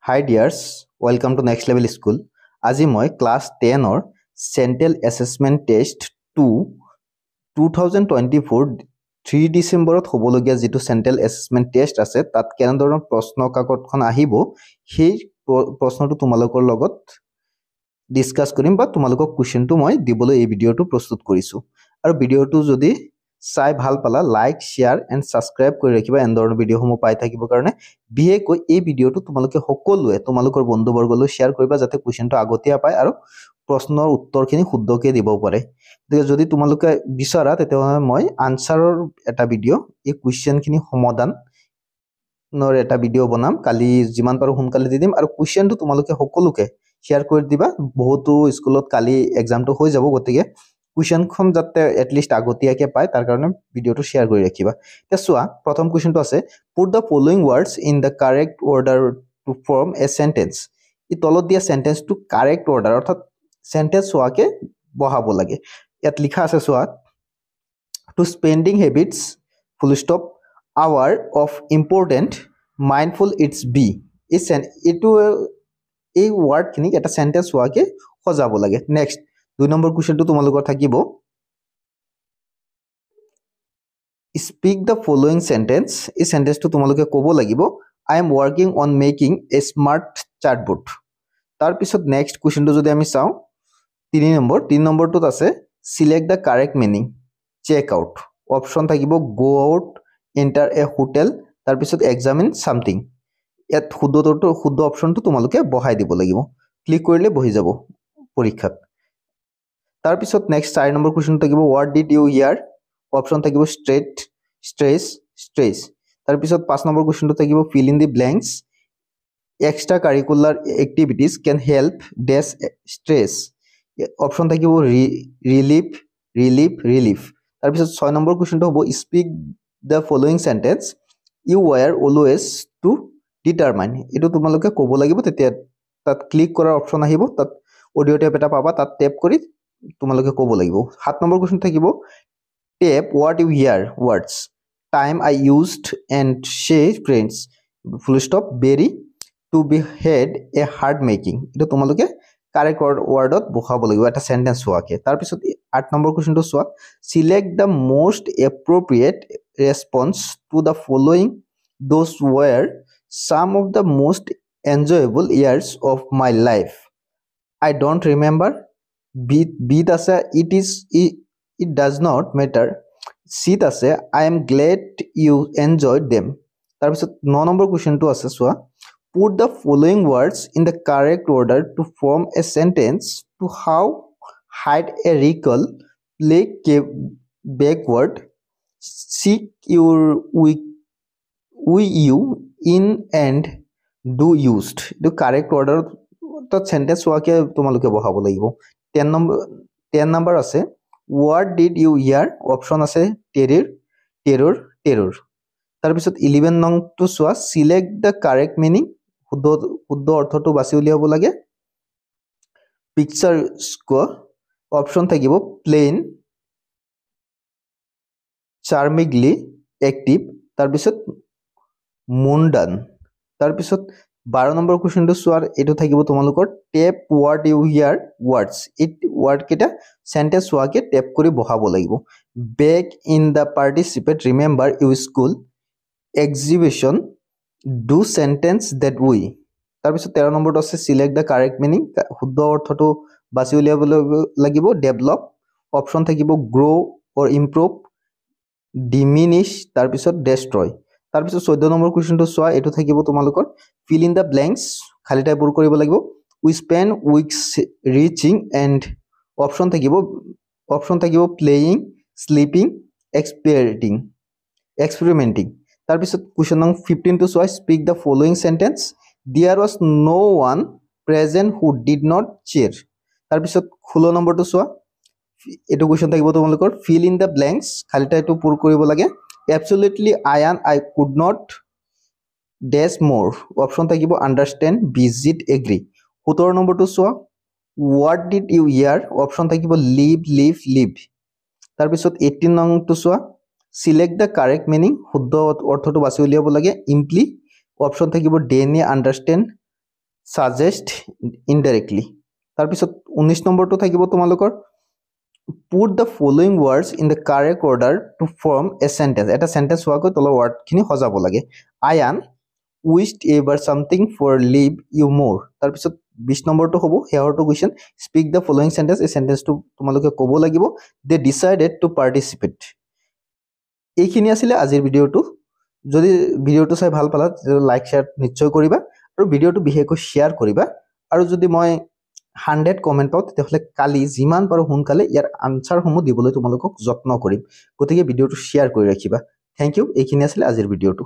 Hi dears, welcome to Next Level School. আজি মই class 10 or Central Assessment Test 2 2024 3 ডিসেম্বৰত হ'বলগীয়া যেটো Central Assessment Test আছে তাত কেনেধৰণৰ প্ৰশ্ন কাকতখন আহিব সেই প্ৰশ্নটো তোমালোকৰ লগত ডিসকাস কৰিম বা তোমালোকক কোৱেশ্চনটো মই দিবলৈ এই ভিডিওটো প্ৰস্তুত কৰিছো আৰু ভিডিওটো যদি চাই ভাল পালা লাইক শেয়াৰ এন্ড সাবস্ক্ৰাইব কৰি ৰাখিবা এন্দৰৰ ভিডিওসমূহ পাই থাকিব কাৰণে বিহেকৈ এই ভিডিওটো তোমালোকে সকলোৱে তোমালোকৰ বন্ধুবৰ্গলৈ শেয়াৰ কৰিবা যাতে কোৱেশ্চনটো আগতীয়া পায় আৰু প্ৰশ্নৰ উত্তৰখিনি শুদ্ধকৈ দিব পাৰে যদি তোমালোকে বিচাৰা তেতিয়াহ'লে মই আনসাৰৰ এটা ভিডিও এই কোৱেশ্চনখিনি সমাধান নৰ এটা ভিডিও বনাম কালি যিমান পাৰো সোনকালে দি দিম আৰু কোৱেশ্চনটো তোমালোকে সকলোকে শেয়াৰ কৰি দিবা বহুতো স্কুলত কালি এক্সামটো হৈ যাব গতিকে কোৱেশ্চনখন যাতে এটলিষ্ট আগতীয়াকে পায় তাৰ কাৰণে ভিডিওটো শেয়াৰ কৰি ৰাখিবা তেছোৱা প্ৰথম কোৱেশ্চনটো আছে put the following words in the correct order to form a sentence ই তলত দিয়া সেন্টেন্স টু কারেক্ট অর্ডার অর্থাৎ সেন্টেন্স হোৱাকে বহাব লাগে ইয়াত লিখা আছে সোৱা to spending habits full stop hour of important mindful it's be এটো এই ওয়ার্ড খিনি এটা সেন্টেন্স হোৱাকে সজাব লাগে নেক্সট 2 নম্বৰ কোৱেশ্চনটো তোমালোকৰ থাকিব speak the following sentence এই সেন্টেন্সটো তোমালোকে ক'ব লাগিব I am working on making a smart chatbot তাৰ পিছত নেক্সট কোৱেশ্চনটো যদি আমি চাও 3 নম্বৰটোত আছে select the correct meaning check out option থাকিব go out enter a hotel তাৰ পিছত examine something ইয়াত শুদ্ধ অপচনটো তোমালোকে বহাই দিব লাগিব ক্লিক কৰিলে বহি যাব পৰীক্ষাত তাৰ পিছত নেক্সট 4 নম্বৰ কোৱেশ্চন থাকিব what did you hear option থাকিব straight stress stress তাৰ পিছত 5 নম্বৰ কোৱেশ্চনটো থাকিব fill in the blanks extra curricular activities can help dash stress option থাকিব relief তাৰ পিছত 6 নম্বৰ কোৱেশ্চনটো হ'ব speak the following sentence you were always to determine এটো তোমালোকে ক'ব লাগিব তেতিয়া তাত ক্লিক কৰাৰ অপচন আহিব তাত অডিও টেপ এটা পাবা তাত টেপ কৰি তোমালোকে ক'ব লাগিব 7 নম্বৰ কোৱেশ্চন থাকিব tap what you hear words time I used and say friends full stop bury to be head a hard making এটো তোমালোকে কারেক্ট ওয়ার্ডত বহাব লাগিব এটা সেন্টেন্স হোৱাকে তাৰ পিছত 8 number কোৱেশ্চনটো সোৱা select the most appropriate response to the following those were some of the most enjoyable years of my life I don't remember beat আছে it does not matter sit আছে I am glad you enjoyed them তাৰ পিছত 9 number কোৱেশ্চনটো আছে সোৱা put the following words in the correct order to form a sentence to how hide a recall play backward seek your we you in and do used the correct order to sentence হোৱাকে তোমালোকে বহাব লাগিব 10 number আছে what did you hear option আছে terror তাৰ পিছত 11 নং টু সোৱা select the correct meaning শুদ্ধ অৰ্থটো বাছি উলিয়াব লাগে পিকচাৰ স্কোয়াৰ অপচন থাকিব প্লেন চাৰ্মিংলি এক্টিভ তাৰ পিছত মুন্ডান তাৰ পিছত 12 নম্বৰ কোৱেশ্চনটো সোৱাৰ এটো থাকিব তোমালোকৰ tape what you hear words it word কেটা সেন্টেন্স হোৱাকে টেপ কৰি বহাব লাগিব back in the participate remember you school exhibition do sentence that we তাৰ পিছত 13 নম্বৰটো আছে select the correct meaning শুদ্ধ অৰ্থটো বাছি উলিয়াব লাগিব develop অপচন থাকিব grow or improve diminish তাৰ পিছত destroy তাৰ পিছত 14 নম্বৰ কোৱেশ্চনটো সোৱা এটো থাকিব তোমালোকৰ fill in the blanks খালি ঠাই পূৰণ কৰিব লাগিব we spend weeks reaching and option থাকিব playing sleeping experimenting তাৰ পিছত কোৱেশ্চন নং 15 টো সোৱা speak the following sentence there was no one present who did not cheer তাৰ পিছত 16 নম্বৰটো সোৱা এটো কোৱেশ্চন থাকিব তোমালোকৰ fill in the blanks খালি ঠাইটো পূৰণ কৰিব লাগে absolutely I could not dash more option থাকিব understand visit agree 17 নম্বৰটো সোৱা what did you hear option থাকিব live তাৰ পিছত 18 নংটো সোৱা select the correct meaning শুদ্ধ অৰ্থটো বাছি উলিয়াব লাগে imply অপচন থাকিব daily understand suggest indirectly. তাৰপিছত 19 নম্বৰটো থাকিব তোমালোকৰ put the following words in the correct order to form a sentence. এটা sentence হোৱাকৈ তলৰ word খিনি সজাব লাগে. Ayan wished ever something for leave you more. তাৰপিছত 20 নম্বৰটো হ'ব হেয়াৰটো question speak the following sentence. এই সেন্টেন্সটো তোমালোকে ক'ব লাগিব they decided to participate. এইখিনি আছিল আজিৰ ভিডিওটো যদি ভিডিওটো চাই ভাল পালা লাইক শেয়াৰ নিশ্চয় কৰিবা আৰু ভিডিওটো বিশেষকৈ শেয়াৰ কৰিবা আৰু যদি মই 100 কমেন্ট পাও তেতিয়াহলে কালি যিমান পাৰো সোনকালে ইয়াৰ আনসাৰ সমূহ দিবলৈ তোমালোকক যত্ন কৰিম গতিকে ভিডিওটো শেয়াৰ কৰি ৰাখিবা থ্যাংক ইউ এইখিনি আছিল আজিৰ ভিডিওটো